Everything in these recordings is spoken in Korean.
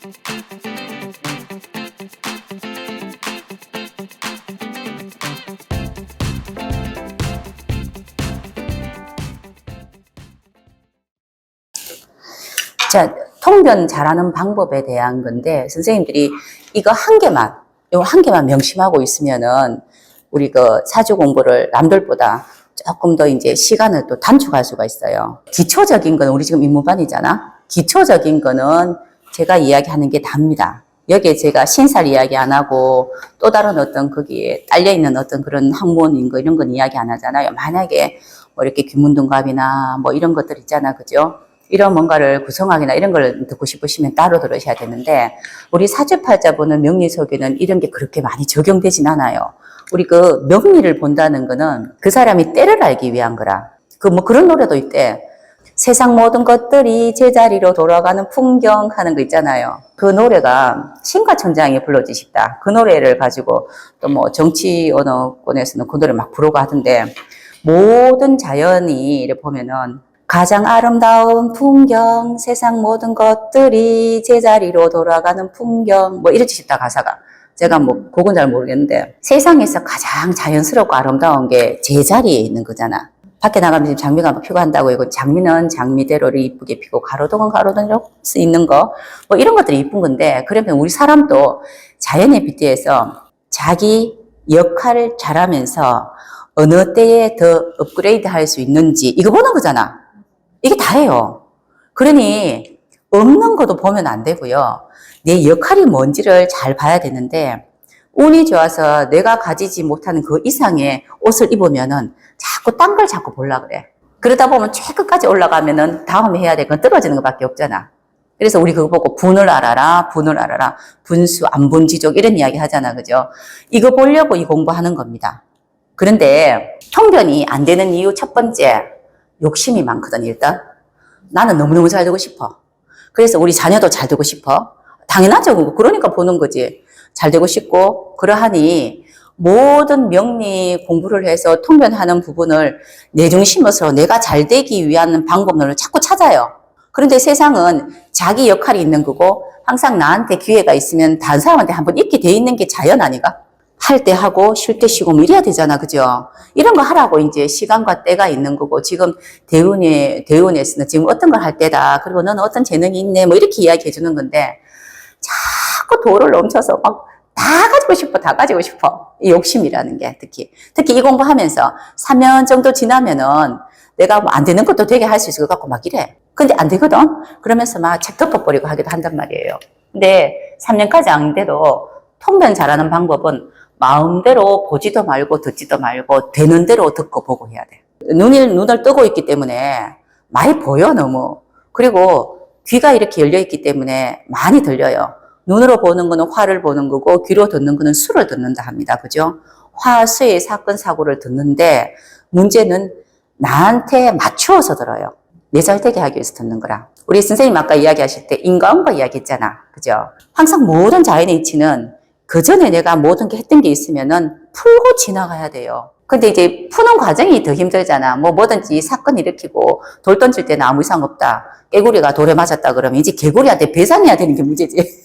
자, 통변 잘하는 방법에 대한 건데, 선생님들이 이거 요 한 개만 명심하고 있으면은, 우리 사주 공부를 남들보다 조금 더 이제 시간을 또 단축할 수가 있어요. 기초적인 거는 우리 지금 인문반이잖아? 기초적인 거는 제가 이야기하는 게 답니다. 여기에 제가 신살 이야기 안 하고 또 다른 어떤 거기에 딸려있는 어떤 그런 학문인 거 이런 건 이야기 안 하잖아요. 만약에 뭐 이렇게 귀문등갑이나 뭐 이런 것들 있잖아. 그죠? 이런 뭔가를 구성하기나 이런 걸 듣고 싶으시면 따로 들으셔야 되는데, 우리 사주팔자보는 명리 속에는 이런 게 그렇게 많이 적용되진 않아요. 우리 명리를 본다는 거는 그 사람이 때를 알기 위한 거라. 뭐 그런 노래도 있대. 세상 모든 것들이 제자리로 돌아가는 풍경 하는 거 있잖아요. 그 노래가 신가천장이 불러지십다. 그 노래를 가지고 또 뭐 정치 언어권에서는 그 노래 막 부르고 하던데, 모든 자연이 이렇게 보면은 가장 아름다운 풍경, 세상 모든 것들이 제자리로 돌아가는 풍경, 뭐 이렇게 싶다 가사가. 제가 뭐 곡은 잘 모르겠는데, 세상에서 가장 자연스럽고 아름다운 게 제자리에 있는 거잖아. 밖에 나가면 지금 장미가 막 피고 한다고, 이거 장미는 장미대로 이쁘게 피고 가로등은 가로등으로 수 있는 거, 뭐 이런 것들이 이쁜 건데, 그러면 우리 사람도 자연에 빗대어서 자기 역할을 잘하면서 어느 때에 더 업그레이드 할 수 있는지 이거 보는 거잖아. 이게 다예요. 그러니 없는 것도 보면 안 되고요. 내 역할이 뭔지를 잘 봐야 되는데, 운이 좋아서 내가 가지지 못하는 그 이상의 옷을 입으면은 자꾸 딴 걸 자꾸 보려고 그래. 그러다 보면 최끝까지 올라가면은 다음에 해야 될 건 떨어지는 것밖에 없잖아. 그래서 우리 그거 보고 분을 알아라, 분을 알아라, 분수, 안분지족 이런 이야기 하잖아. 그죠? 이거 보려고 이 공부하는 겁니다. 그런데 통변이 안 되는 이유 첫 번째, 욕심이 많거든. 일단 나는 너무너무 잘 되고 싶어. 그래서 우리 자녀도 잘 되고 싶어. 당연하죠. 그러니까 보는 거지. 잘 되고 싶고, 그러하니 모든 명리 공부를 해서 통변하는 부분을 내 중심으로 내가 잘 되기 위한 방법론을 자꾸 찾아요. 그런데 세상은 자기 역할이 있는 거고, 항상 나한테 기회가 있으면 다른 사람한테 한번 있게 돼 있는 게 자연 아니가? 할 때 하고 쉴 때 쉬고 뭐 이래야 되잖아. 그죠? 이런 거 하라고 이제 시간과 때가 있는 거고, 지금 대운에서는 지금 어떤 걸 할 때다. 그리고 너는 어떤 재능이 있네. 뭐 이렇게 이야기해 주는 건데, 자꾸 도를 넘쳐서 막 다 가지고 싶어, 다 가지고 싶어. 이 욕심이라는 게 특히 이 공부하면서 3년 정도 지나면은 내가 뭐 안 되는 것도 되게 할 수 있을 것 같고 막 이래. 근데 안 되거든? 그러면서 막 책 덮어버리고 하기도 한단 말이에요. 근데 3년까지 안 돼도 통변 잘하는 방법은 마음대로 보지도 말고 듣지도 말고 되는 대로 듣고 보고 해야 돼. 눈을 뜨고 있기 때문에 많이 보여, 너무. 그리고 귀가 이렇게 열려 있기 때문에 많이 들려요. 눈으로 보는 거는 화를 보는 거고, 귀로 듣는 거는 수를 듣는다 합니다. 그죠? 화, 수의 사건, 사고를 듣는데, 문제는 나한테 맞추어서 들어요. 내 잘 되게 하기 위해서 듣는 거라. 우리 선생님 아까 이야기하실 때 인과응과 이야기했잖아. 그죠? 항상 모든 자연의 이치는 그 전에 내가 모든 게 했던 게 있으면은 풀고 지나가야 돼요. 근데 이제 푸는 과정이 더 힘들잖아. 뭐든지 사건 일으키고 돌 던질 때는 아무 이상 없다. 개구리가 돌에 맞았다 그러면 이제 개구리한테 배상해야 되는 게 문제지.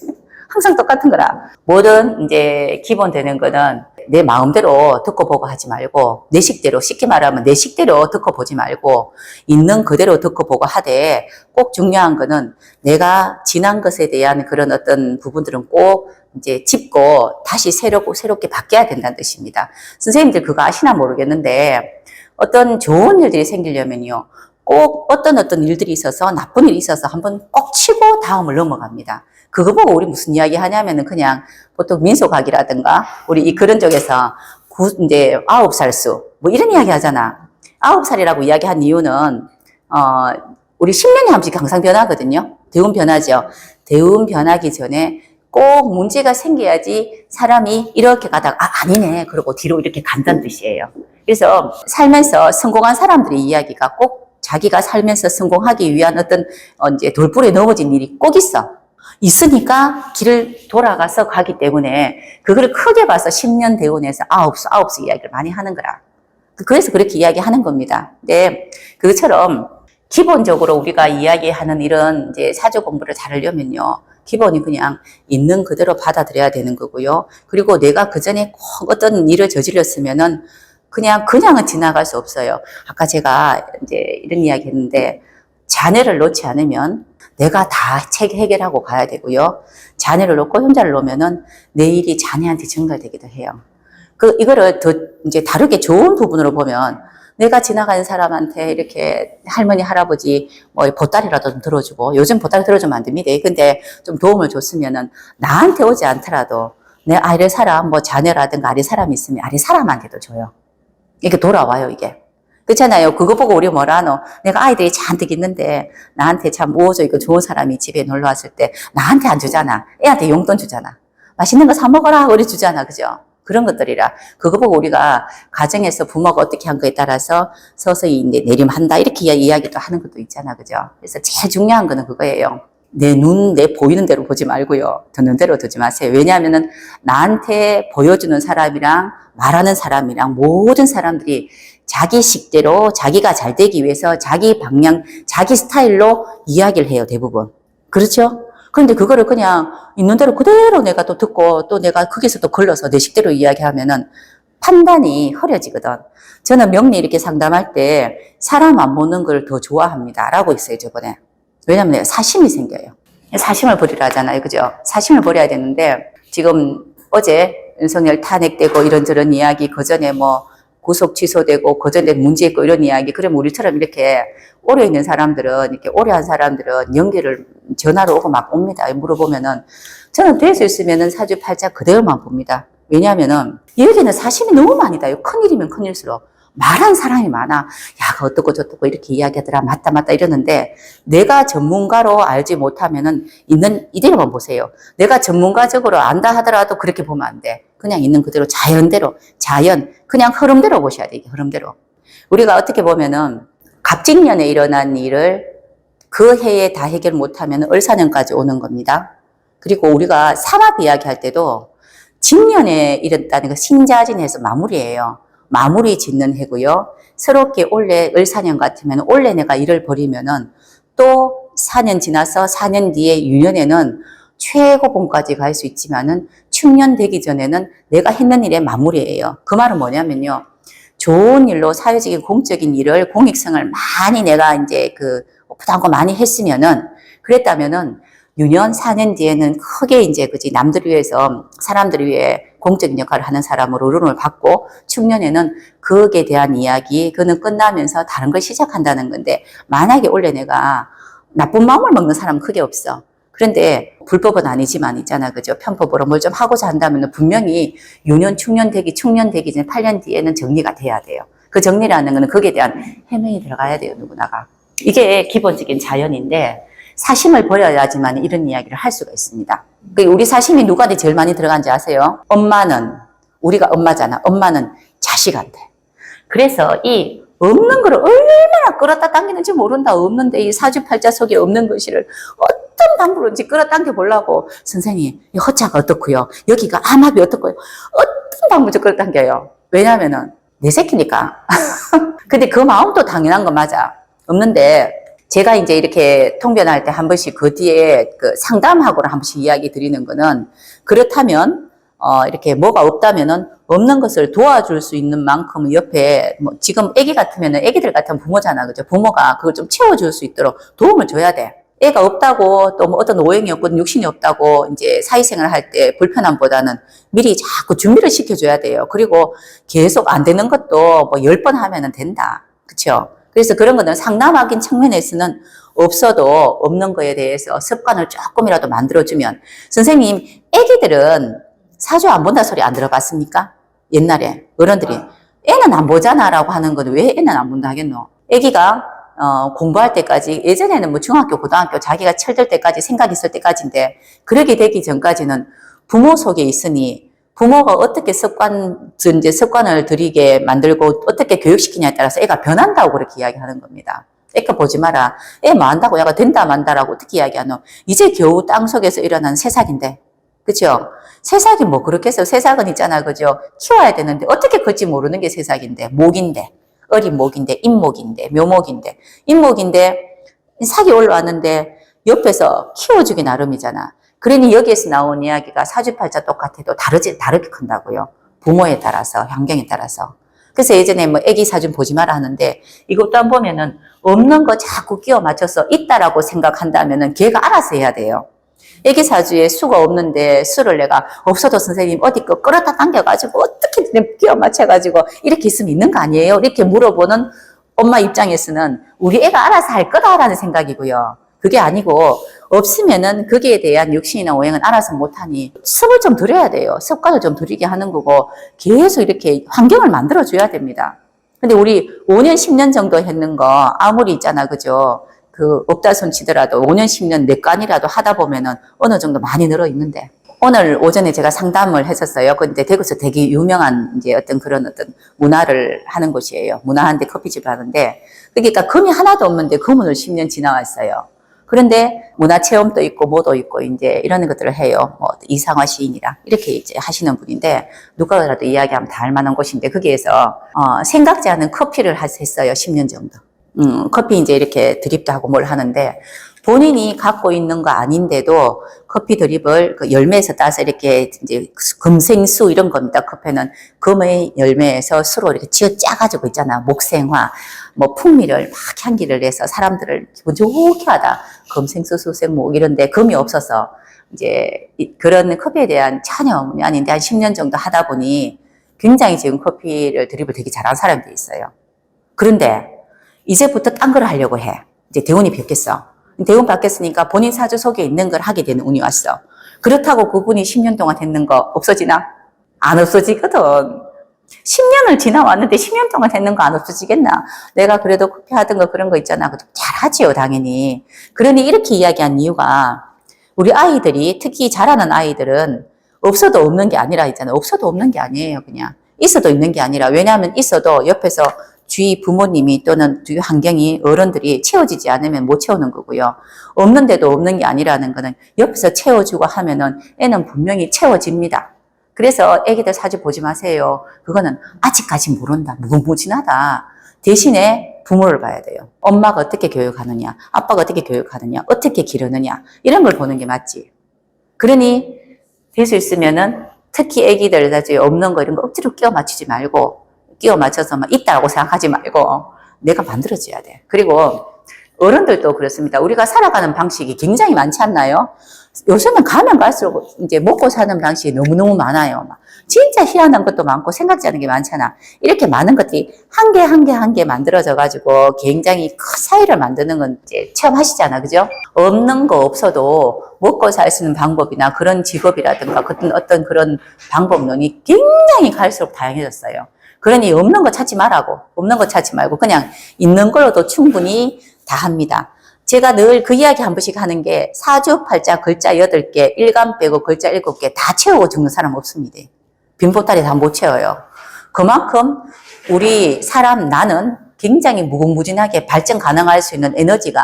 항상 똑같은 거라. 뭐든 이제 기본 되는 거는 내 마음대로 듣고 보고 하지 말고, 내 식대로, 쉽게 말하면 내 식대로 듣고 보지 말고 있는 그대로 듣고 보고 하되, 꼭 중요한 거는 내가 지난 것에 대한 그런 어떤 부분들은 꼭 이제 짚고 다시 새롭게 바뀌어야 된다는 뜻입니다. 선생님들 그거 아시나 모르겠는데, 어떤 좋은 일들이 생기려면요, 꼭 어떤 일들이 있어서, 나쁜 일이 있어서 한번 꼭 치고 다음을 넘어갑니다. 그거 보고 우리 무슨 이야기 하냐면은 그냥 보통 민속학이라든가 우리 그런 쪽에서 이제 9살 수 뭐 이런 이야기 하잖아. 9살이라고 이야기한 이유는 우리 10년에 한 번씩 항상 변하거든요. 대운 변하죠. 대운 변하기 전에 꼭 문제가 생겨야지 사람이 이렇게 가다가 아니네 그러고 뒤로 이렇게 간다는 뜻이에요. 그래서 살면서 성공한 사람들의 이야기가 꼭 자기가 살면서 성공하기 위한 어떤 이제 돌불에 넘어진 일이 꼭 있으니까 길을 돌아가서 가기 때문에 그거를 크게 봐서 10년 대운에서 9수 이야기를 많이 하는 거라. 그래서 그렇게 이야기하는 겁니다. 근데 그것처럼 기본적으로 우리가 이야기하는 이런 이제 사주 공부를 잘 하려면요, 기본이 그냥 있는 그대로 받아들여야 되는 거고요. 그리고 내가 그 전에 꼭 어떤 일을 저질렀으면은 그냥은 지나갈 수 없어요. 아까 제가 이제 이런 이야기 했는데, 자녀를 놓지 않으면 내가 다 해결하고 가야 되고요. 자녀를 놓고 혼자를 놓으면은 내일이 자녀한테 전가되기도 해요. 이거를 더 이제 다르게 좋은 부분으로 보면, 내가 지나가는 사람한테 이렇게 할머니, 할아버지, 보따리라도 좀 들어주고, 요즘 보따리 들어주면 안 됩니다. 근데 좀 도움을 줬으면은, 나한테 오지 않더라도, 내 아래 사람, 자녀라든가 아래 사람이 있으면 아래 사람한테도 줘요. 이게 돌아와요, 이게. 그렇잖아요. 그거 보고 우리 뭐라 하노? 내가 아이들이 잔뜩 있는데 나한테 참 우호적 이거 좋은 사람이 집에 놀러 왔을 때 나한테 안 주잖아. 애한테 용돈 주잖아. 맛있는 거 사 먹어라. 우리 주잖아. 그죠? 그런 것들이라. 그거 보고 우리가 가정에서 부모가 어떻게 한 거에 따라서 서서히 이제 내림한다. 이렇게 이야기도 하는 것도 있잖아. 그죠? 그래서 제일 중요한 거는 그거예요. 내 보이는 대로 보지 말고요. 듣는 대로 듣지 마세요. 왜냐하면은 나한테 보여주는 사람이랑 말하는 사람이랑 모든 사람들이 자기 식대로 자기가 잘 되기 위해서 자기 방향, 자기 스타일로 이야기를 해요, 대부분. 그렇죠? 그런데 그거를 그냥 있는 대로 그대로 내가 또 듣고 또 내가 거기서 또 걸러서 내 식대로 이야기하면은 판단이 흐려지거든. 저는 명리 이렇게 상담할 때 사람 안 보는 걸 더 좋아합니다. 라고 했어요, 저번에. 왜냐면 내가 사심이 생겨요. 사심을 버리라 하잖아요. 그죠? 사심을 버려야 되는데, 지금 어제 윤석열 탄핵되고 이런저런 이야기, 그 전에 구속 취소되고, 그 전에 문제 있고 이런 이야기, 그러면 우리처럼 이렇게 오래 있는 사람들은, 이렇게 오래 한 사람들은 연기를 전화로 오고 막 옵니다. 물어보면은, 저는 될 수 있으면은 사주팔자 그대로만 봅니다. 왜냐하면은, 여기는 사심이 너무 많이 나요. 큰일이면 큰일수록. 말한 사람이 많아. 야, 그 어떻고 저떻고 이렇게 이야기하더라. 맞다 이러는데, 내가 전문가로 알지 못하면은 있는 이대로만 보세요. 내가 전문가적으로 안다 하더라도 그렇게 보면 안 돼. 그냥 있는 그대로 자연대로, 그냥 흐름대로 보셔야 돼. 이게 흐름대로. 우리가 어떻게 보면은 갑진년에 일어난 일을 그 해에 다 해결 못하면 을사년까지 오는 겁니다. 그리고 우리가 삼합 이야기할 때도 진년에 일어났다는 거 신자진해서 마무리예요. 마무리 짓는 해고요. 새롭게 올해 을사년 같으면 올해 내가 일을 벌이면은 또 4년 지나서 4년 뒤에 유년에는 최고봉까지 갈 수 있지만은 축년 되기 전에는 내가 했는 일의 마무리예요. 그 말은 뭐냐면요. 좋은 일로 사회적인 공적인 일을 공익성을 많이 내가 이제 부담고 많이 했으면은 그랬다면은 유년 4년 뒤에는 크게 이제 그지 남들 위해서 사람들을 위해 공적인 역할을 하는 사람으로 어른을 받고 축년에는 그에 대한 이야기 그는 끝나면서 다른 걸 시작한다는 건데 만약에 원래 내가 나쁜 마음을 먹는 사람은 크게 없어. 그런데 불법은 아니지만 있잖아. 그죠? 편법으로 뭘 좀 하고자 한다면 분명히 유년 축년 되기 전에 8년 뒤에는 정리가 돼야 돼요. 그 정리라는 거는 거기에 대한 해명이 들어가야 돼요. 누구나가. 이게 기본적인 자연인데 사심을 버려야지만 이런 이야기를 할 수가 있습니다. 우리 사심이 누구한테 제일 많이 들어간지 아세요? 우리가 엄마잖아. 엄마는 자식한테. 그래서 이 없는 거를 얼마나 끌어다 당기는지 모른다. 없는데 이 사주팔자 속에 없는 것을 어떤 방법으로인지 끌어당겨 보려고 선생님 이 허자가 어떻고요? 여기가 암합이 어떻고요? 어떤 방법으로 끌어당겨요? 왜냐하면은 내 새끼니까. 근데 그 마음도 당연한 거 맞아. 없는데 제가 이제 이렇게 통변할 때 한 번씩 그 뒤에 상담하고는 한 번씩 이야기 드리는 거는 그렇다면 이렇게 뭐가 없다면은 없는 것을 도와줄 수 있는 만큼 옆에 지금 애기 같으면은 애기들 같으면 부모잖아. 그죠? 부모가 그걸 좀 채워줄 수 있도록 도움을 줘야 돼. 애가 없다고 또 어떤 오행이 없고 육신이 없다고 이제 사회생활을 할 때 불편함보다는 미리 자꾸 준비를 시켜줘야 돼요. 그리고 계속 안 되는 것도 10번 하면은 된다. 그쵸? 그래서 그런 거는 상담학인 측면에서는 없어도 없는 거에 대해서 습관을 조금이라도 만들어주면 선생님 애기들은 사주 안 본다 소리 안 들어봤습니까? 옛날에 어른들이 애는 안 보잖아 라고 하는 건 왜 애는 안 본다 하겠노? 애기가 공부할 때까지 예전에는 중학교 고등학교 자기가 철들 때까지 생각 있을 때까지인데 그러게 되기 전까지는 부모 속에 있으니 부모가 어떻게 습관을 들이게 만들고 어떻게 교육시키냐에 따라서 애가 변한다고 그렇게 이야기하는 겁니다. 애가 보지 마라. 애 뭐 한다고 애가 된다 만다라고 어떻게 이야기하노? 이제 겨우 땅속에서 일어난 새싹인데. 그죠? 새싹이 뭐 그렇게 해서 새싹은 있잖아. 그죠? 키워야 되는데 어떻게 클지 모르는 게 새싹인데. 목인데. 어린 목인데. 잇목인데. 묘목인데. 잇목인데 싹이 올라왔는데 옆에서 키워주기 나름이잖아. 그러니 여기에서 나온 이야기가 사주팔자 똑같아도 다르게 큰다고요. 부모에 따라서, 환경에 따라서. 그래서 예전에 뭐 애기 사준 보지 마라 하는데 이것도 안 보면은 없는 거 자꾸 끼워 맞춰서 있다라고 생각한다면은 걔가 알아서 해야 돼요. 애기 사주에 수가 없는데 수를 내가 없어도 선생님 어디 거 끌었다 당겨가지고 어떻게 끼워 맞춰가지고 이렇게 있으면 있는 거 아니에요? 이렇게 물어보는 엄마 입장에서는 우리 애가 알아서 할 거다라는 생각이고요. 그게 아니고 없으면은 거기에 대한 육신이나 오행은 알아서 못하니 습을 좀 들여야 돼요. 습관을 좀 들이게 하는 거고 계속 이렇게 환경을 만들어줘야 됩니다. 근데 우리 5년, 10년 정도 했는 거 아무리 있잖아, 그죠? 그 없다 손 치더라도 5년, 10년 내간이라도 하다 보면은 어느 정도 많이 늘어 있는데 오늘 오전에 제가 상담을 했었어요. 근데 대구에서 되게 유명한 이제 어떤 문화를 하는 곳이에요. 문화한데 커피집을 하는데 그러니까 금이 하나도 없는데 금운을 10년 지나왔어요. 그런데 문화체험도 있고 뭐도 있고 이제 이런 것들을 해요. 뭐 이상화 시인이랑 이렇게 이제 하시는 분인데 누가라도 이야기하면 다 알 만한 곳인데 거기에서 생각지 않은 커피를 했어요. 10년 정도. 커피 이제 이렇게 드립도 하고 뭘 하는데 본인이 갖고 있는 거 아닌데도 커피 드립을 그 열매에서 따서 이렇게 이제 금생수 이런 겁니다. 커피는 금의 열매에서 수로 이렇게 쥐어 짜가지고 있잖아. 목생화, 뭐 풍미를 막 향기를 내서 사람들을 기분 좋게 하다. 금생수, 수생목 이런데 금이 없어서 이제 그런 커피에 대한 전혀 문이 아닌데 한 10년 정도 하다 보니 굉장히 지금 커피를 드립을 되게 잘하는 사람이 돼 있어요. 그런데 이제부터 딴 걸 하려고 해. 이제 대운이 바뀌었어. 대운 바뀌었으니까 본인 사주 속에 있는 걸 하게 되는 운이 왔어. 그렇다고 그분이 10년 동안 했는 거 없어지나? 안 없어지거든. 10년을 지나왔는데 10년 동안 했는 거 안 없어지겠나? 내가 그래도 커피 하던 거 그런 거 있잖아. 잘하지요, 당연히. 그러니 이렇게 이야기한 이유가 우리 아이들이 특히 잘하는 아이들은 없어도 없는 게 아니라 있잖아요. 없어도 없는 게 아니에요, 그냥. 있어도 있는 게 아니라. 왜냐하면 있어도 옆에서 주위 부모님이 또는 주위 환경이 어른들이 채워지지 않으면 못 채우는 거고요. 없는데도 없는 게 아니라는 거는 옆에서 채워주고 하면은 애는 분명히 채워집니다. 그래서 애기들 사주 보지 마세요. 그거는 아직까지 모른다. 무궁무진하다. 대신에 부모를 봐야 돼요. 엄마가 어떻게 교육하느냐, 아빠가 어떻게 교육하느냐, 어떻게 기르느냐 이런 걸 보는 게 맞지. 그러니 될 수 있으면은 특히 애기들 사주에 없는 거 이런 거 억지로 끼워 맞추지 말고 끼워 맞춰서 막 있다고 생각하지 말고 내가 만들어줘야 돼. 그리고 어른들도 그렇습니다. 우리가 살아가는 방식이 굉장히 많지 않나요? 요새는 가면 갈수록 이제 먹고 사는 방식이 너무너무 많아요. 막 진짜 희한한 것도 많고 생각지 않은 게 많잖아. 이렇게 많은 것들이 한 개 한 개 만들어져 가지고 굉장히 큰 사회를 만드는 건 이제 체험하시잖아. 그죠? 없는 거 없어도 먹고 살 수 있는 방법이나 그런 직업이라든가 어떤 그런 방법론이 굉장히 갈수록 다양해졌어요. 그러니 없는 거 찾지 말라고. 없는 거 찾지 말고 그냥 있는 걸로도 충분히 다 합니다. 제가 늘 그 이야기 한 번씩 하는 게 사주팔자 글자 8개, 일간 빼고 글자 7개 다 채우고 죽는 사람 없습니다. 빈보따리 다 못 채워요. 그만큼 우리 사람 나는 굉장히 무궁무진하게 발전 가능할 수 있는 에너지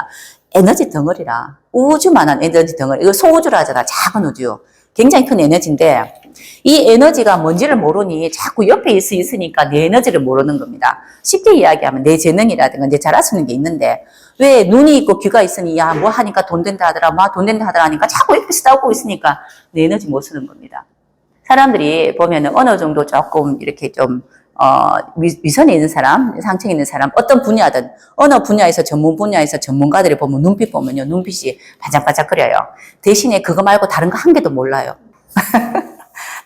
덩어리라. 우주만한 에너지 덩어리. 이거 소우주라 하잖아. 작은 우주. 굉장히 큰 에너지인데 이 에너지가 뭔지를 모르니 자꾸 옆에 있으니까 내 에너지를 모르는 겁니다. 쉽게 이야기하면 내 재능이라든가 내 잘할 수 있는 게 있는데 왜 눈이 있고 귀가 있으니 야 뭐 하니까 돈 된다 하더라 뭐 돈 된다 하더라 하니까 자꾸 옆에 싸우고 있으니까 내 에너지 못 쓰는 겁니다. 사람들이 보면은 어느 정도 조금 이렇게 좀 위선에 있는 사람, 상층에 있는 사람, 어떤 분야든 어느 분야에서 전문 분야에서 전문가들이 보면 눈빛 보면요 눈빛이 반짝반짝거려요. 대신에 그거 말고 다른 거 한 개도 몰라요.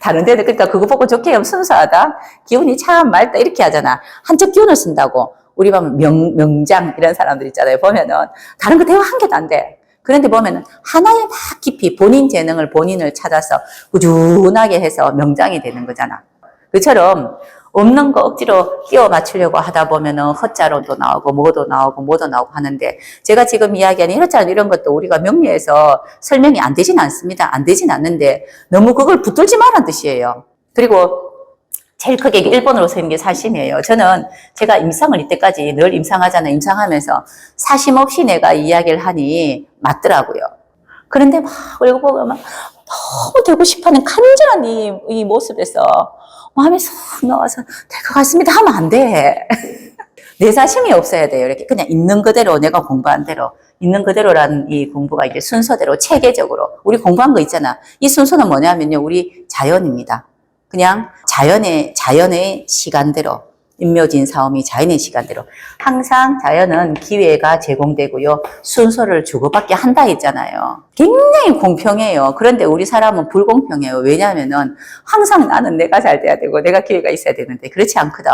다른 데는 그러니까 그거 보고 좋게 하면 순수하다, 기운이 참 맑다 이렇게 하잖아. 한쪽 기운을 쓴다고. 우리 보면 명장 이런 사람들 있잖아요. 보면은 다른 거 대화 한 개도 안 돼. 그런데 보면은 하나에 막 깊이 본인을 찾아서 꾸준하게 해서 명장이 되는 거잖아. 그처럼 없는 거 억지로 끼워 맞추려고 하다 보면은 헛자론도 나오고 뭐도 나오고 하는데 제가 지금 이야기하는 헛자론 이런 것도 우리가 명리에서 설명이 안 되진 않습니다. 안 되진 않는데 너무 그걸 붙들지 말란 뜻이에요. 그리고 제일 크게 일본어로 쓰는 게 사심이에요. 저는 제가 임상을 이때까지 늘 임상하잖아요. 임상하면서 사심 없이 내가 이야기를 하니 맞더라고요. 그런데 막 그리고 보면 막 너무 되고 싶어하는 간절한 이 모습에서 마음이 쏙 나와서 될 것 같습니다 하면 안 돼. 내 사심이 없어야 돼요. 이렇게 그냥 있는 그대로 내가 공부한 대로 있는 그대로라는 이 공부가 이제 순서대로 체계적으로 우리 공부한 거 있잖아. 이 순서는 뭐냐면요. 우리 자연입니다. 그냥 자연의 시간대로 임묘진 사오미 자연의 시간대로 항상 자연은 기회가 제공되고요. 순서를 주고받게 한다 했잖아요. 굉장히 공평해요. 그런데 우리 사람은 불공평해요. 왜냐하면은 항상 나는 내가 잘 돼야 되고 내가 기회가 있어야 되는데 그렇지 않거든.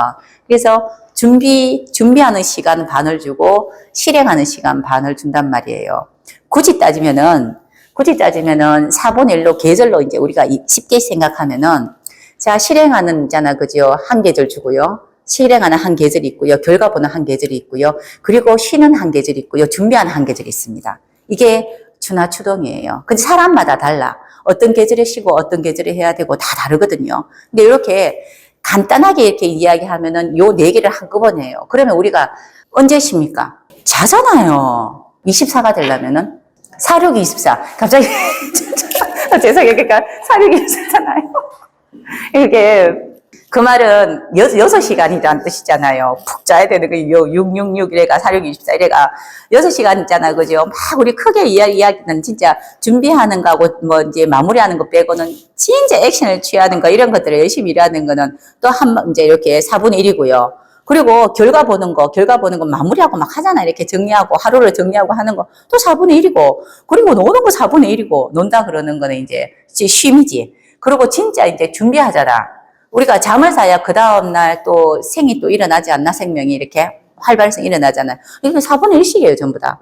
그래서 준비하는 시간 반을 주고 실행하는 시간 반을 준단 말이에요. 굳이 따지면은 4분의 1로 계절로 이제 우리가 쉽게 생각하면은 자, 실행하는 있잖아. 그죠? 한 계절 주고요. 실행하는 한 계절이 있고요. 결과 보는 한 계절이 있고요. 그리고 쉬는 한 계절이 있고요. 준비하는 한 계절이 있습니다. 이게 추나추동이에요. 근데 사람마다 달라. 어떤 계절에 쉬고 어떤 계절에 해야 되고 다 다르거든요. 근데 이렇게 간단하게 이렇게 이야기하면은 요 네 개를 한꺼번에 해요. 그러면 우리가 언제 쉽니까? 자잖아요. 24가 되려면은 4, 6, 24. 갑자기 죄송해요. 그러니까 4, 6, 24잖아요. 이게 그 말은 6시간이라는 뜻이잖아요. 푹 자야 되는 거 666 이래가 4624 이래가 6시간 있잖아. 그죠? 막 우리 크게 이야기는 진짜 준비하는 거하고 뭐 이제 마무리하는 거 빼고는 진짜 액션을 취하는 거 이런 것들을 열심히 일하는 거는 또 이제 이렇게 4분의 1이고요. 그리고 결과 보는 거 마무리하고 막 하잖아. 이렇게 정리하고 하루를 정리하고 하는 거 또 4분의 1이고 그리고 노는 거 4분의 1이고 논다 그러는 거는 이제 쉼이지. 그리고 진짜 이제 준비하잖아. 우리가 잠을 자야 그 다음날 또 생이 또 일어나지 않나? 생명이 이렇게 활발성 일어나잖아요. 이게 4분의 1씩이에요, 전부 다.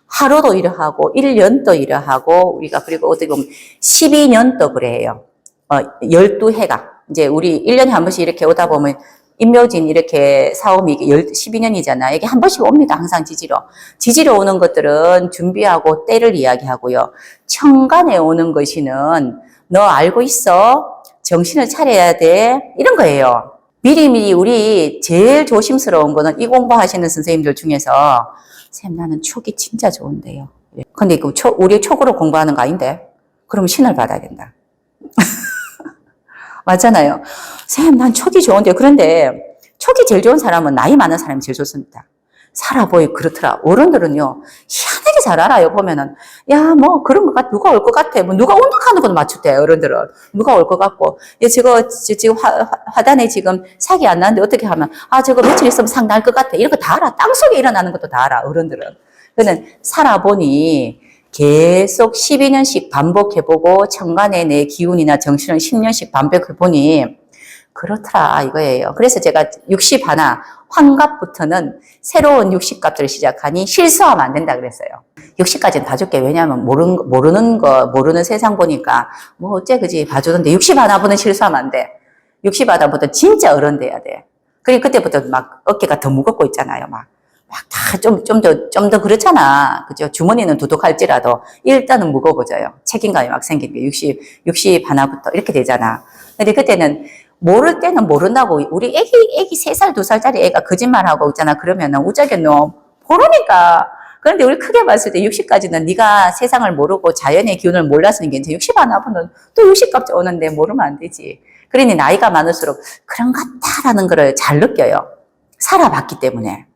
하루도 이러하고, 1년도 이러하고, 우리가 그리고 어떻게 보면 12년도 그래요. 12해가. 이제 우리 1년에 한 번씩 이렇게 오다 보면 임묘진 이렇게 사오미 12년이잖아요. 이게 한 번씩 옵니다. 항상 지지로 오는 것들은 준비하고 때를 이야기하고요. 천간에 오는 것이는 너 알고 있어? 정신을 차려야 돼. 이런 거예요. 미리미리 우리 제일 조심스러운 거는 이 공부하시는 선생님들 중에서 쌤 나는 촉이 진짜 좋은데요. 근데 우리 촉으로 공부하는 거 아닌데? 그럼 신을 받아야 된다. 맞잖아요. 쌤 난 촉이 좋은데요. 그런데 촉이 제일 좋은 사람은 나이 많은 사람이 제일 좋습니다. 살아보이 그렇더라. 어른들은요, 희한하게 잘 알아요. 보면은, 야, 뭐, 그런 것 같아. 누가 올 것 같아. 뭐, 누가 온다 하는 것도 맞췄대, 어른들은. 누가 올 것 같고. 지금 화단에 지금 sak이 안 나는데 어떻게 하면, 저거 며칠 있으면 상 날 것 같아. 이런 거 다 알아. 땅 속에 일어나는 것도 다 알아, 어른들은. 그는 살아보니 계속 12년씩 반복해보고, 천간에 내 기운이나 정신을 10년씩 반복해보니, 그렇더라 이거예요. 그래서 제가 60 하나 환갑부터는 새로운 60값들을 시작하니 실수하면 안 된다 그랬어요. 60까지는 봐줄게. 왜냐하면 모르는 세상 보니까 뭐 어째 그지 봐주는데 60 하나부터는 실수하면 안 돼. 60 하나부터 진짜 어른 돼야 돼. 그리고 그때부터 막 어깨가 더 무겁고 있잖아요. 막 다 좀 더 그렇잖아. 그죠? 주머니는 두둑할지라도 일단은 무거워져요. 책임감이 막 생기는 게 60 하나부터 이렇게 되잖아. 근데 그때는 모를 때는 모른다고. 우리 애기 3살, 2살짜리 애가 거짓말하고 있잖아. 그러면은 우짜게 너 모르니까. 그런데 우리 크게 봤을 때 60까지는 네가 세상을 모르고 자연의 기운을 몰랐으니까 이제 60 하나부터는 또 60값 오는데 모르면 안 되지. 그러니 나이가 많을수록 그런 것 같다라는 거를 잘 느껴요. 살아봤기 때문에.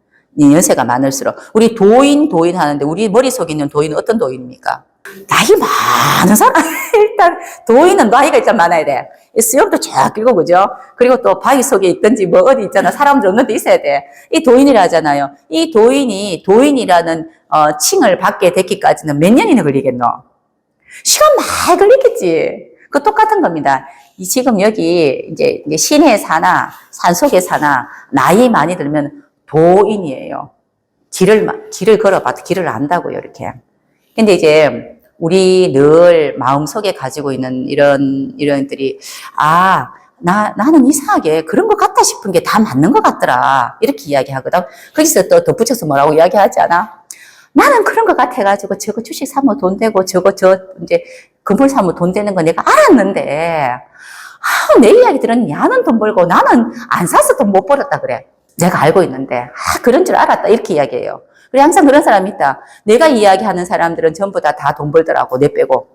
연세가 많을수록. 우리 도인 하는데 우리 머릿속에 있는 도인은 어떤 도인입니까? 나이 많은 사람. 일단 도인은 나이가 일단 많아야 돼. 수염도 쫙 길고 그죠? 그리고 또 바위 속에 있든지 뭐 어디 있잖아. 사람들 없는 데 있어야 돼. 이 도인이라 하잖아요. 이 도인이라는 칭을 받게 되기까지는 몇 년이나 걸리겠노? 시간 많이 걸리겠지. 그 똑같은 겁니다. 지금 여기 이제 시내에 사나 산속에 사나 나이 많이 들면 도인이에요. 길을 걸어봐도 길을 안다고요, 이렇게. 근데 이제 우리 늘 마음속에 가지고 있는 이런들이 나는 이상하게 그런 것 같다 싶은 게 다 맞는 것 같더라. 이렇게 이야기하거든. 거기서 또 덧붙여서 뭐라고 이야기하지 않아? 나는 그런 것 같아가지고 저거 주식 사면 돈 되고 이제 건물 사면 돈 되는 거 내가 알았는데 내 이야기 들으니 야는 돈 벌고 나는 안 사서 돈 못 벌었다 그래. 내가 알고 있는데 그런 줄 알았다 이렇게 이야기해요. 그래 항상 그런 사람이 있다. 내가 이야기하는 사람들은 전부 다 돈 벌더라고 내 빼고.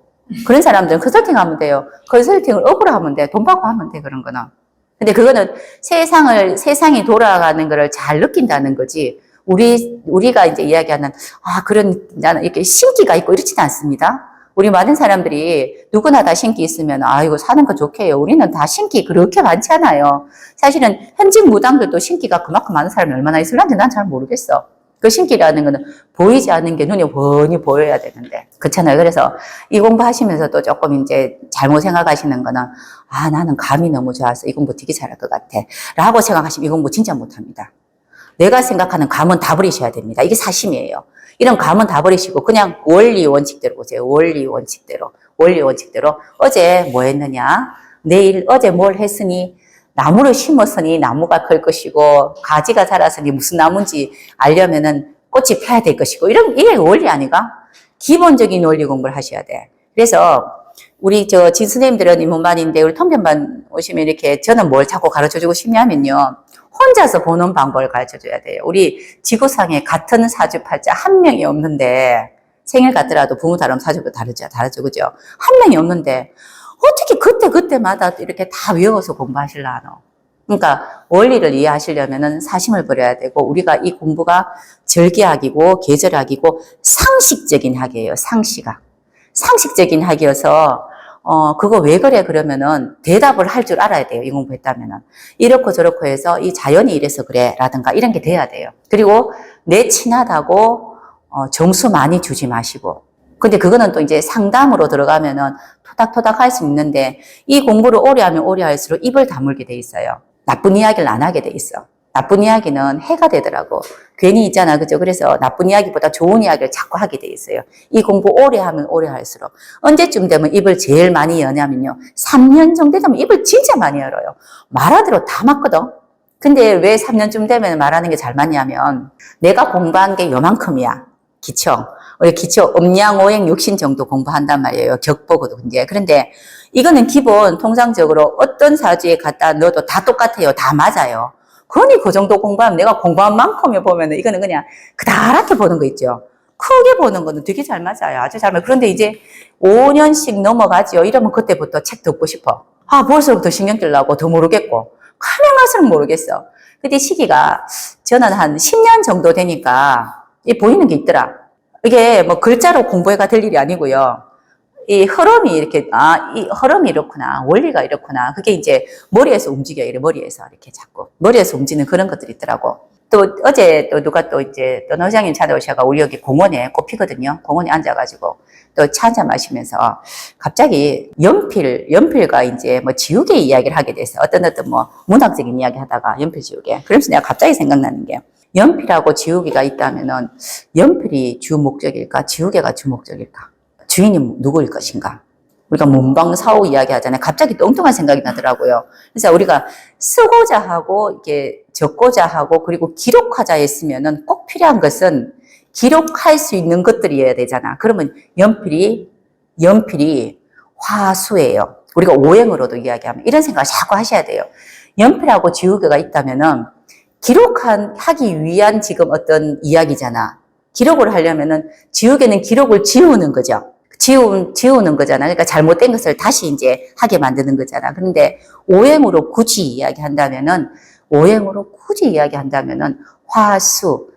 그런 사람들은 컨설팅 하면 돼요. 컨설팅을 업으로 하면 돼. 돈 받고 하면 돼 그런 거는. 근데 그거는 세상이 돌아가는 거를 잘 느낀다는 거지. 우리가 이제 이야기하는, 나는 이렇게 신기가 있고 이렇지는 않습니다. 우리 많은 사람들이 누구나 다 신기 있으면, 이거 사는 거 좋게요. 우리는 다 신기 그렇게 많지 않아요. 사실은 현직 무당들도 신기가 그만큼 많은 사람이 얼마나 있을런지 난 잘 모르겠어. 그 신기라는 거는 보이지 않는 게 눈에 훤히 보여야 되는데. 그렇잖아요. 그래서 이 공부하시면서도 조금 이제 잘못 생각하시는 거는, 나는 감이 너무 좋아서 이 공부 되게 잘할 것 같아. 라고 생각하시면 이 공부 진짜 못합니다. 내가 생각하는 감은 다 버리셔야 됩니다. 이게 사심이에요. 이런 감은 다 버리시고 그냥 원리 원칙대로 보세요. 원리 원칙대로. 어제 뭐 했느냐? 어제 뭘 했으니 나무를 심었으니 나무가 클 것이고 가지가 자랐으니 무슨 나무인지 알려면은 꽃이 펴야 될 것이고 이게 원리 아니가? 기본적인 원리 공부를 하셔야 돼. 그래서 우리 진수님들은 입문반인데 우리 통변반 오시면 이렇게 저는 뭘 자꾸 가르쳐주고 싶냐면요. 혼자서 보는 방법을 가르쳐줘야 돼요. 우리 지구상에 같은 사주팔자 한 명이 없는데 생일 같더라도 부모 다르면 사주도 다르죠. 그죠? 한 명이 없는데 어떻게 그때마다 이렇게 다 외워서 공부하실라노? 그러니까 원리를 이해하시려면은 사심을 버려야 되고 우리가 이 공부가 절기학이고 계절학이고 상식적인 학이에요. 상식적인 학이어서 그거 왜 그래 그러면은 대답을 할 줄 알아야 돼요. 이 공부했다면은. 이렇고 저렇고 해서 이 자연이 이래서 그래 라든가 이런 게 돼야 돼요. 그리고 내 친하다고 점수 많이 주지 마시고. 근데 그거는 또 이제 상담으로 들어가면은 토닥토닥 할 수 있는데 이 공부를 오래 하면 오래 할수록 입을 다물게 돼 있어요. 나쁜 이야기를 안 하게 돼 있어. 나쁜 이야기는 해가 되더라고. 괜히 있잖아. 그죠? 그래서 나쁜 이야기보다 좋은 이야기를 자꾸 하게 돼 있어요. 이 공부 오래 하면 오래 할수록. 언제쯤 되면 입을 제일 많이 여냐면요. 3년 정도 되면 입을 진짜 많이 열어요. 말하대로 다 맞거든. 근데 왜 3년쯤 되면 말하는 게 잘 맞냐면 내가 공부한 게 요만큼이야. 우리 기초, 음양, 오행, 육신 정도 공부한단 말이에요. 격보거든, 이제. 그런데 이거는 기본, 통상적으로 어떤 사주에 갖다 넣어도 다 똑같아요. 다 맞아요. 그러니 그 정도 공부하면 내가 공부한 만큼을 보면은 이거는 그냥 그다랗게 보는 거 있죠. 크게 보는 거는 되게 잘 맞아요. 아주 잘 맞아요. 그런데 이제 5년씩 넘어가죠. 이러면 그때부터 책 듣고 싶어. 볼수록 신경 쓰려고 더 모르겠고. 가면 갈수록 모르겠어. 그때 시기가 저는 한 10년 정도 되니까 보이는 게 있더라. 이게 뭐 글자로 공부해가 될 일이 아니고요. 이 흐름이 이렇게, 이 흐름이 이렇구나. 원리가 이렇구나. 그게 이제 머리에서 움직여요. 머리에서 이렇게 자꾸. 머리에서 움직이는 그런 것들이 있더라고. 또 어제 또 누가 또 이제 또 노장님 찾아오셔가 우리 여기 공원에 꽃피거든요. 공원에 앉아가지고 또 차 한잔 마시면서 갑자기 연필과 이제 뭐 지우개 이야기를 하게 돼서 어떤 뭐 문학적인 이야기 하다가 연필 지우개. 그러면서 내가 갑자기 생각나는 게 연필하고 지우개가 있다면은 연필이 주 목적일까? 지우개가 주 목적일까? 주인이 누구일 것인가? 우리가 문방사후 이야기 하잖아요. 갑자기 또 엉뚱한 생각이 나더라고요. 그래서 우리가 쓰고자 하고, 이렇게 적고자 하고, 그리고 기록하자 했으면은 꼭 필요한 것은 기록할 수 있는 것들이어야 되잖아. 그러면 연필이 화수예요. 우리가 오행으로도 이야기하면 이런 생각을 자꾸 하셔야 돼요. 연필하고 지우개가 있다면은 기록하기 위한 지금 어떤 이야기잖아. 기록을 하려면은 지우개는 기록을 지우는 거죠. 지우는 거잖아. 그러니까 잘못된 것을 다시 이제 하게 만드는 거잖아. 그런데 오행으로 굳이 이야기한다면은 화수,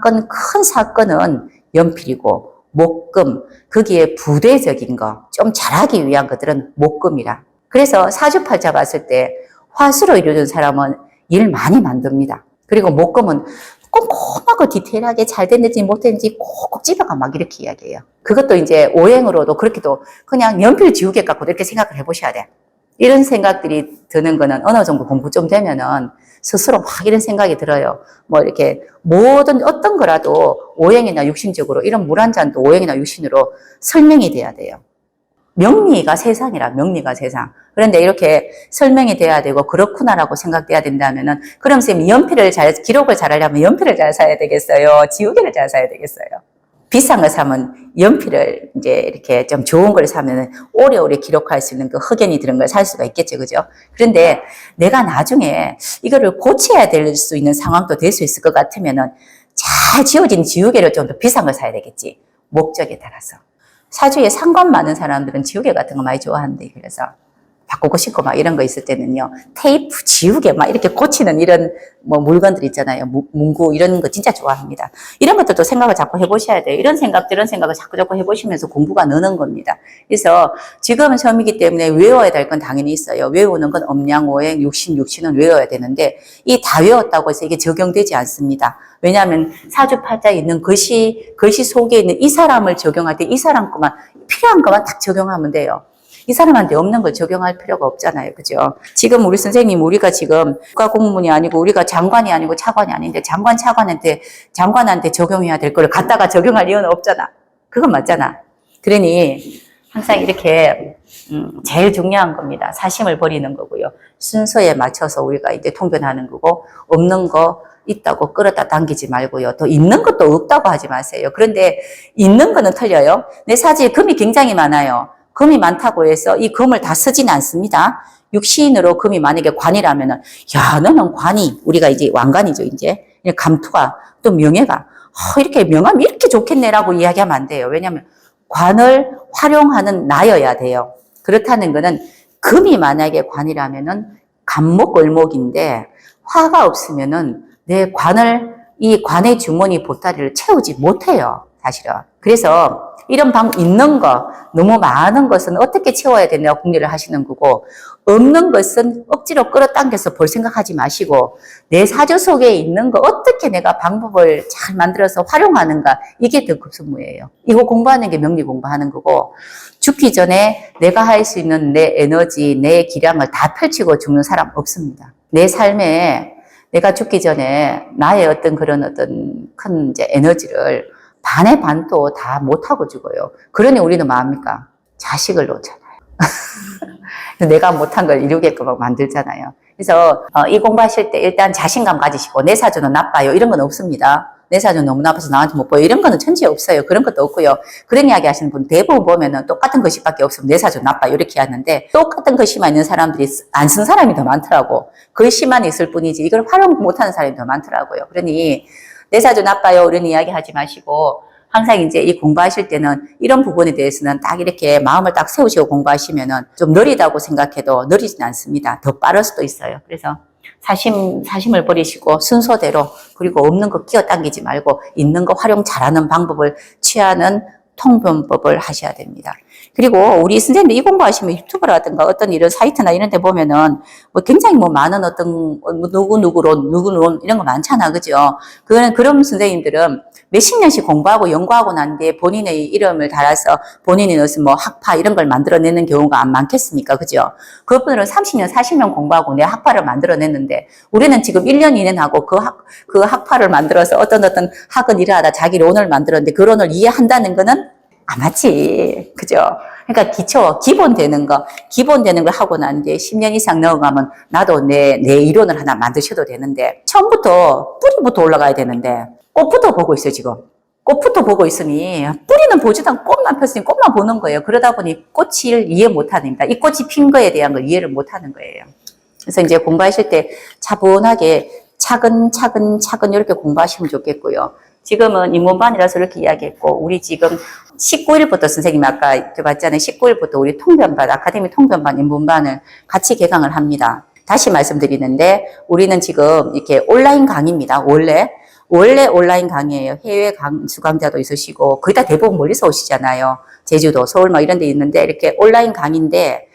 큰 사건은 연필이고 목금, 거기에 부대적인 거, 좀 잘하기 위한 것들은 목금이라. 그래서 사주팔자 봤을 때 화수로 이루어진 사람은 일 많이 만듭니다. 그리고 목금은 꼼꼼하고 디테일하게 잘 됐는지 못했는지 꼭꼭 집어가 막 이렇게 이야기해요. 그것도 이제 오행으로도 그렇게도 그냥 연필 지우개 갖고도 이렇게 생각을 해보셔야 돼. 이런 생각들이 드는 거는 어느 정도 공부 좀 되면은 스스로 막 이런 생각이 들어요. 뭐 이렇게 모든 어떤 거라도 오행이나 육신적으로 이런 물 한 잔도 오행이나 육신으로 설명이 돼야 돼요. 명리가 세상이라, 명리가 세상. 그런데 이렇게 설명이 돼야 되고, 그렇구나라고 생각돼야 된다면은, 그럼 선생님, 기록을 잘 하려면 연필을 잘 사야 되겠어요? 지우개를 잘 사야 되겠어요? 비싼 거 사면 연필을 이제 이렇게 좀 좋은 걸 사면은 오래오래 기록할 수 있는 그 흑연이 들은 걸 살 수가 있겠죠. 그죠? 그런데 내가 나중에 이거를 고쳐야 될 수 있는 상황도 될 수 있을 것 같으면은 잘 지워진 지우개를 좀 더 비싼 걸 사야 되겠지. 목적에 따라서. 사주에 상관 많은 사람들은 지우개 같은 거 많이 좋아하는데, 그래서 바꾸고 싶고 막 이런 거 있을 때는요. 테이프 지우개 막 이렇게 고치는 이런 뭐 물건들 있잖아요. 문구 이런 거 진짜 좋아합니다. 이런 것들도 생각을 자꾸 해보셔야 돼요. 이런 생각을 자꾸 해보시면서 공부가 느는 겁니다. 그래서 지금은 처음이기 때문에 외워야 될 건 당연히 있어요. 외우는 건 엄양오행, 육신은 외워야 되는데 이 다 외웠다고 해서 이게 적용되지 않습니다. 왜냐하면 사주팔자에 있는 글씨 속에 있는 이 사람을 적용할 때 이 사람 것만 필요한 것만 딱 적용하면 돼요. 이 사람한테 없는 걸 적용할 필요가 없잖아요. 그죠? 지금 우리 선생님, 우리가 지금 국가공무원이 아니고 우리가 장관이 아니고 차관이 아닌데 장관한테 적용해야 될 걸 갖다가 적용할 이유는 없잖아. 그건 맞잖아. 그러니 항상 이렇게 제일 중요한 겁니다. 사심을 버리는 거고요. 순서에 맞춰서 우리가 이제 통변하는 거고 없는 거 있다고 끌어다 당기지 말고요. 또 있는 것도 없다고 하지 마세요. 그런데 있는 거는 틀려요. 내 사지에 금이 굉장히 많아요. 금이 많다고 해서 이 금을 다 쓰지는 않습니다. 육신으로 금이 만약에 관이라면은, 야, 너는 관이, 우리가 이제 왕관이죠, 이제. 감투가, 또 명예가, 이렇게 명함이 이렇게 좋겠네라고 이야기하면 안 돼요. 왜냐하면 관을 활용하는 나여야 돼요. 그렇다는 거는 금이 만약에 관이라면은 간목을목인데 화가 없으면은 내 관을, 이 관의 주머니 보따리를 채우지 못해요, 사실은. 그래서 이런 있는 거, 너무 많은 것은 어떻게 채워야 되냐고 궁리를 하시는 거고, 없는 것은 억지로 끌어당겨서 볼 생각하지 마시고, 내 사주 속에 있는 거 어떻게 내가 방법을 잘 만들어서 활용하는가, 이게 더 급선무예요. 이거 공부하는 게 명리 공부하는 거고, 죽기 전에 내가 할 수 있는 내 에너지, 내 기량을 다 펼치고 죽는 사람 없습니다. 내 삶에 내가 죽기 전에 나의 어떤 큰 이제 에너지를 반의 반도 다 못하고 죽어요. 그러니 우리는 뭐합니까? 자식을 놓잖아요. 내가 못한 걸 이루게끔 만들잖아요. 그래서 이 공부하실 때 일단 자신감 가지시고 내 사주는 나빠요. 이런 건 없습니다. 내 사주는 너무 나빠서 나한테 못 보여. 이런 거는 천지에 없어요. 그런 것도 없고요. 그런 이야기 하시는 분 대부분 보면은 똑같은 글씨밖에 없으면 내 사주 나빠요. 이렇게 하는데 똑같은 글씨만 있는 사람들이 안 쓴 사람이 더 많더라고. 글씨만 있을 뿐이지 이걸 활용 못하는 사람이 더 많더라고요. 그러니 내 사주 나빠요. 이런 이야기 하지 마시고 항상 이제 이 공부하실 때는 이런 부분에 대해서는 딱 이렇게 마음을 딱 세우시고 공부하시면은 좀 느리다고 생각해도 느리진 않습니다. 더 빠를 수도 있어요. 그래서 사심을 버리시고 순서대로 그리고 없는 거 끼어 당기지 말고 있는 거 활용 잘하는 방법을 취하는 통변법을 하셔야 됩니다. 그리고 우리 선생님들 이 공부하시면 유튜브라든가 어떤 이런 사이트나 이런 데 보면은 뭐 굉장히 뭐 많은 어떤 누구론 이런 거 많잖아. 그죠? 그런 선생님들은 몇십 년씩 공부하고 연구하고 난 뒤에 본인의 이름을 달아서 본인이 무슨 뭐 학파 이런 걸 만들어내는 경우가 안 많겠습니까? 그죠? 그분들은 30년, 40년 공부하고 내 학파를 만들어냈는데 우리는 지금 1년, 2년 하고 그 학파를 만들어서 어떤 학은 일하다 자기 론을 만들었는데 그 론을 이해한다는 거는 안 맞지. 그죠? 그러니까 기본 되는 걸 하고 난 뒤에 10년 이상 넘어가면 나도 내 이론을 하나 만드셔도 되는데 처음부터 뿌리부터 올라가야 되는데 꽃부터 보고 있어요, 지금. 꽃부터 보고 있으니 뿌리는 보지도 않고 꽃만 폈으니 꽃만 보는 거예요. 그러다 보니 꽃을 이해 못 합니다. 이 꽃이 핀 거에 대한 걸 이해를 못 하는 거예요. 그래서 이제 공부하실 때 차분하게 차근차근 이렇게 공부하시면 좋겠고요. 지금은 입문반이라서 이렇게 이야기했고, 우리 지금 19일부터 선생님이 아까 들어봤잖아요. 19일부터 우리 통변반, 아카데미 통변반, 입문반을 같이 개강을 합니다. 다시 말씀드리는데, 우리는 지금 이렇게 온라인 강의입니다. 원래 온라인 강의예요. 해외 수강자도 있으시고, 거의 다 대부분 멀리서 오시잖아요. 제주도, 서울 막 이런 데 있는데, 이렇게 온라인 강의인데,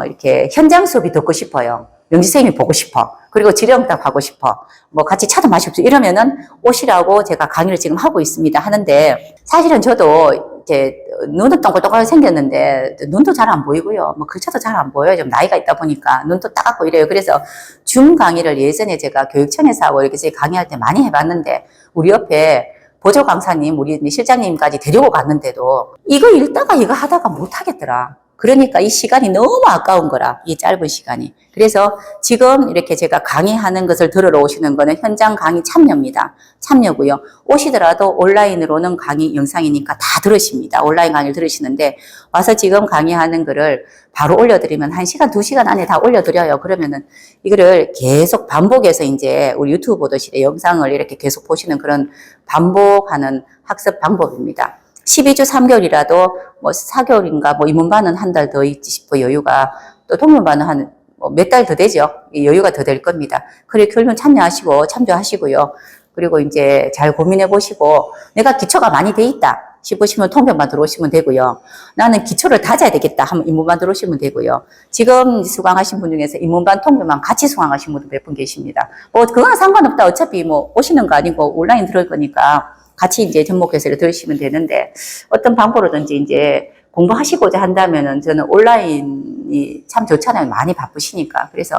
이렇게 현장 수업이 듣고 싶어요. 명지 선생님이 보고 싶어. 그리고 지령답 하고 싶어. 뭐 같이 차도 마시고 이러면은 오시라고 제가 강의를 지금 하고 있습니다. 하는데 사실은 저도 이렇게 눈은 동글동글 생겼는데 눈도 잘 안 보이고요. 뭐 글자도 잘 안 보여요. 좀 나이가 있다 보니까 눈도 따갑고 이래요. 그래서 줌 강의를 예전에 제가 교육청에서 하고 이렇게 강의할 때 많이 해봤는데 우리 옆에 보조 강사님, 우리 실장님까지 데리고 갔는데도 이거 읽다가 이거 하다가 못 하겠더라. 그러니까 이 시간이 너무 아까운 거라, 이 짧은 시간이. 그래서 지금 이렇게 제가 강의하는 것을 들으러 오시는 거는 현장 강의 참여입니다. 참여고요. 오시더라도 온라인으로는 강의 영상이니까 다 들으십니다. 온라인 강의를 들으시는데 와서 지금 강의하는 거를 바로 올려드리면 1시간, 2시간 안에 다 올려드려요. 그러면은 이거를 계속 반복해서 이제 우리 유튜브 보듯이 영상을 이렇게 계속 보시는 그런 반복하는 학습 방법입니다. 12주 3개월이라도 뭐 4개월인가 뭐 입문반은 한 달 더 있지 싶어 여유가 또 통면반은 한 몇 달 더 되죠. 여유가 더 될 겁니다. 그래, 결론 참조하시고요. 그리고 이제 잘 고민해 보시고, 내가 기초가 많이 돼 있다 싶으시면 통변반 들어오시면 되고요. 나는 기초를 다져야 되겠다 하면 입문반 들어오시면 되고요. 지금 수강하신 분 중에서 입문반, 통변반 같이 수강하신 분도 몇 분 계십니다. 뭐, 그거는 상관없다. 어차피 뭐, 오시는 거 아니고 온라인 들을 거니까 같이 이제 접목해서 들으시면 되는데, 어떤 방법으로든지 이제 공부하시고자 한다면은 저는 온라인이 참 좋잖아요. 많이 바쁘시니까. 그래서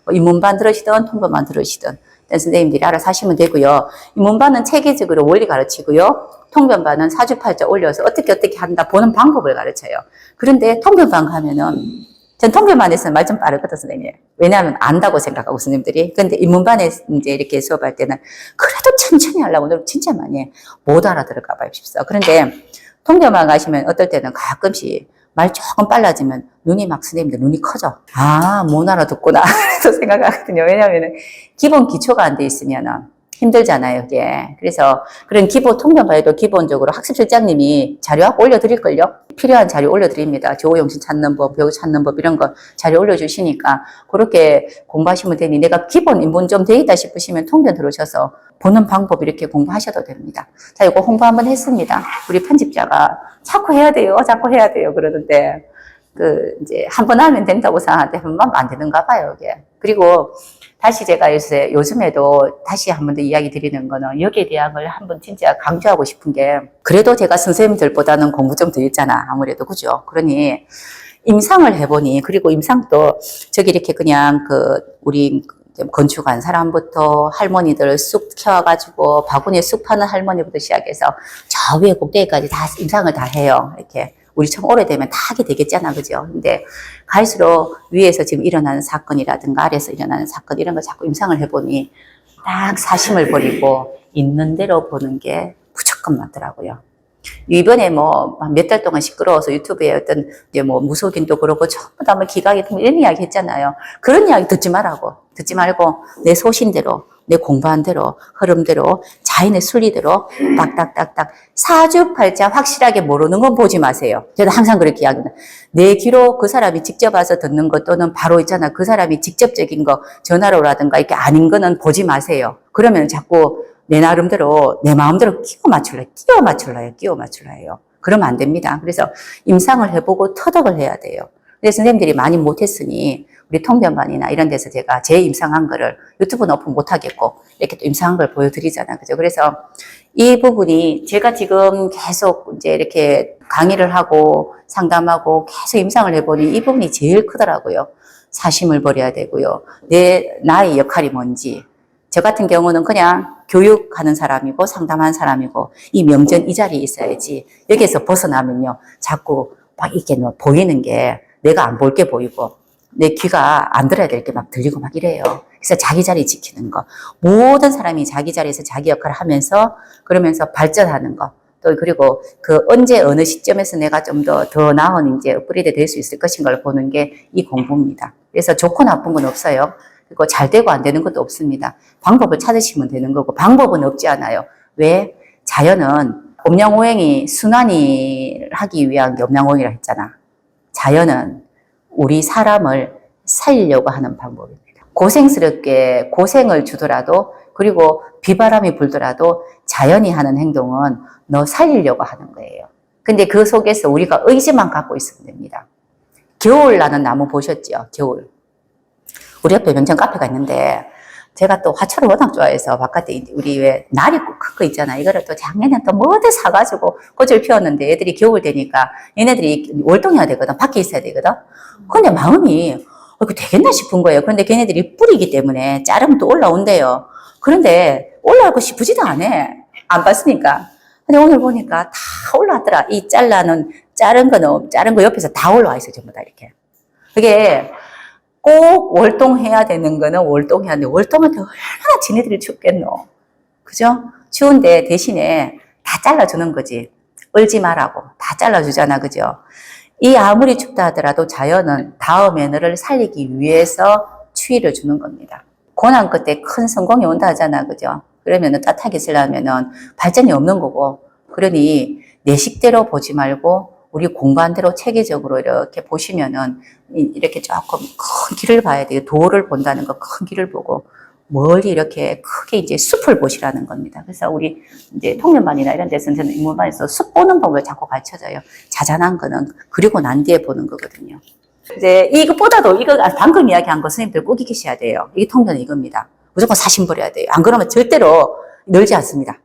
뭐 입문반 들으시든 통변반 들으시든 선생님들이 알아서 하시면 되고요. 입문반은 체계적으로 원리 가르치고요. 통변반은 사주팔자 올려서 어떻게 한다 보는 방법을 가르쳐요. 그런데 통변반 가면은 전 통변반에서는 말 좀 빠르거든, 선생님. 왜냐하면 안다고 생각하고 선생님들이. 근데 입문반에 이제 이렇게 수업할 때는 그래도 천천히 하려고 노력 진짜 많이 해. 못 알아들을까 봐 싶어. 그런데 통변반 가시면 어떨 때는 가끔씩 말 조금 빨라지면 눈이 막 선생님들 눈이 커져. 아, 못 알아듣구나. 또 생각하거든요. 왜냐하면 기본 기초가 안 돼 있으면은 힘들잖아요, 이게. 그래서 그런 기본 통변반에도 기본적으로 학습실장님이 자료 올려드릴걸요? 필요한 자료 올려드립니다. 조호영신 찾는 법, 배우 찾는 법 이런 거 자료 올려주시니까 그렇게 공부하시면 되니 내가 기본 인문 좀 돼 있다 싶으시면 통변 들어오셔서 보는 방법 이렇게 공부하셔도 됩니다. 자, 이거 홍보 한번 했습니다. 우리 편집자가 자꾸 해야 돼요, 그러는데 이제 한 번 하면 된다고 생각하는데 한 번 안 되는가 봐요, 이게. 그리고 다시 제가 요즘에도 다시 한 번 더 이야기 드리는 거는 여기에 대한 걸 한번 진짜 강조하고 싶은 게 그래도 제가 선생님들보다는 공부 좀 더 했잖아. 아무래도. 그죠? 그러니 임상을 해보니 그리고 임상도 저기 이렇게 그냥 우리 건축한 사람부터 할머니들 쑥 키워가지고 바구니에 쑥 파는 할머니부터 시작해서 저 위에 꼭대기까지 다 임상을 다 해요. 이렇게. 우리처럼 오래되면 다 하게 되겠잖아. 그죠? 근데 갈수록 위에서 지금 일어나는 사건이라든가 아래에서 일어나는 사건 이런 거 자꾸 임상을 해보니 딱 사심을 버리고 있는 대로 보는 게 무조건 맞더라고요. 이번에 뭐 몇 달 동안 시끄러워서 유튜브에 어떤 이제 뭐 무속인도 그렇고 전부 다 뭐 기각이 이런 이야기 했잖아요. 그런 이야기 듣지 말고 내 소신대로 내 공부한 대로 흐름대로 자연의 순리대로 딱딱딱딱 사주팔자 확실하게 모르는 건 보지 마세요. 저도 항상 그렇게 이야기합니다. 내 귀로 그 사람이 직접 와서 듣는 것 또는 바로 있잖아. 그 사람이 직접적인 거 전화로라든가 이렇게 아닌 거는 보지 마세요. 그러면 자꾸 내 나름대로 내 마음대로 끼워 맞출라 해요. 그러면 안 됩니다. 그래서 임상을 해보고 터득을 해야 돼요. 근데 선생님들이 많이 못했으니 우리 통변반이나 이런 데서 제가 제 임상한 거를 유튜브는 오픈 못하겠고 이렇게 또 임상한 걸 보여드리잖아요. 그죠? 그래서 이 부분이 제가 지금 계속 이제 이렇게 강의를 하고 상담하고 계속 임상을 해보니 이 부분이 제일 크더라고요. 사심을 버려야 되고요. 나의 역할이 뭔지. 저 같은 경우는 그냥 교육하는 사람이고 상담하는 사람이고 이 명전 이 자리에 있어야지 여기에서 벗어나면요. 자꾸 막 이렇게 보이는 게 내가 안 볼 게 보이고 내 귀가 안 들어야 될 게 막 들리고 막 이래요. 그래서 자기 자리 지키는 거. 모든 사람이 자기 자리에서 자기 역할을 하면서 그러면서 발전하는 거. 또 그리고 언제 어느 시점에서 내가 좀 더 나은 이제 업그레이드 될 수 있을 것인 걸 보는 게 이 공부입니다. 그래서 좋고 나쁜 건 없어요. 그리고 잘 되고 안 되는 것도 없습니다. 방법을 찾으시면 되는 거고 방법은 없지 않아요. 왜? 자연은 음양오행이 순환이 하기 위한 게 음양오행이라 했잖아. 자연은 우리 사람을 살리려고 하는 방법입니다. 고생스럽게 고생을 주더라도 그리고 비바람이 불더라도 자연이 하는 행동은 너 살리려고 하는 거예요. 근데 그 속에서 우리가 의지만 갖고 있으면 됩니다. 겨울 나는 나무 보셨죠? 겨울. 우리 옆에 명천 카페가 있는데 제가 또 화초를 워낙 좋아해서 바깥에 우리 왜 날이 큰 거 있잖아. 이거를 또 작년에 또 뭐든 사가지고 꽃을 피웠는데 애들이 겨울 되니까 얘네들이 월동해야 되거든. 밖에 있어야 되거든. 근데 마음이 이거 되겠나 싶은 거예요. 그런데 걔네들이 뿌리기 때문에 자르면 또 올라온대요. 그런데 올라오고 싶지도 않아. 안 봤으니까. 근데 오늘 보니까 다 올라왔더라. 이 자른 거 옆에서 다 올라와 있어. 전부 다 이렇게. 그게 꼭 월동해야 되는 거는 월동해야 되는데 월동할 때 얼마나 지네들이 춥겠노. 그죠? 추운데 대신에 다 잘라주는 거지. 얼지 말라고. 다 잘라주잖아. 그죠? 이 아무리 춥다 하더라도 자연은 다음에 너를 살리기 위해서 추위를 주는 겁니다. 고난 끝에 큰 성공이 온다 하잖아. 그죠? 그러면은 따뜻하게 있으려면은 발전이 없는 거고. 그러니 내 식대로 보지 말고 우리 공부한 대로 체계적으로 이렇게 보시면은 이렇게 조금 큰 길을 봐야 돼요. 도를 본다는 거, 큰 길을 보고 멀리 이렇게 크게 이제 숲을 보시라는 겁니다. 그래서 우리 이제 통념반이나 이런 데서는 저는 인문반에서 숲 보는 법을 자꾸 가르쳐줘요. 자잘한 거는 그리고 난 뒤에 보는 거거든요. 이제 이것보다도 이거 방금 이야기한 거 선생님들 꼭 익히셔야 돼요. 이게 통념은 이겁니다. 무조건 사심 버려야 돼요. 안 그러면 절대로 늘지 않습니다.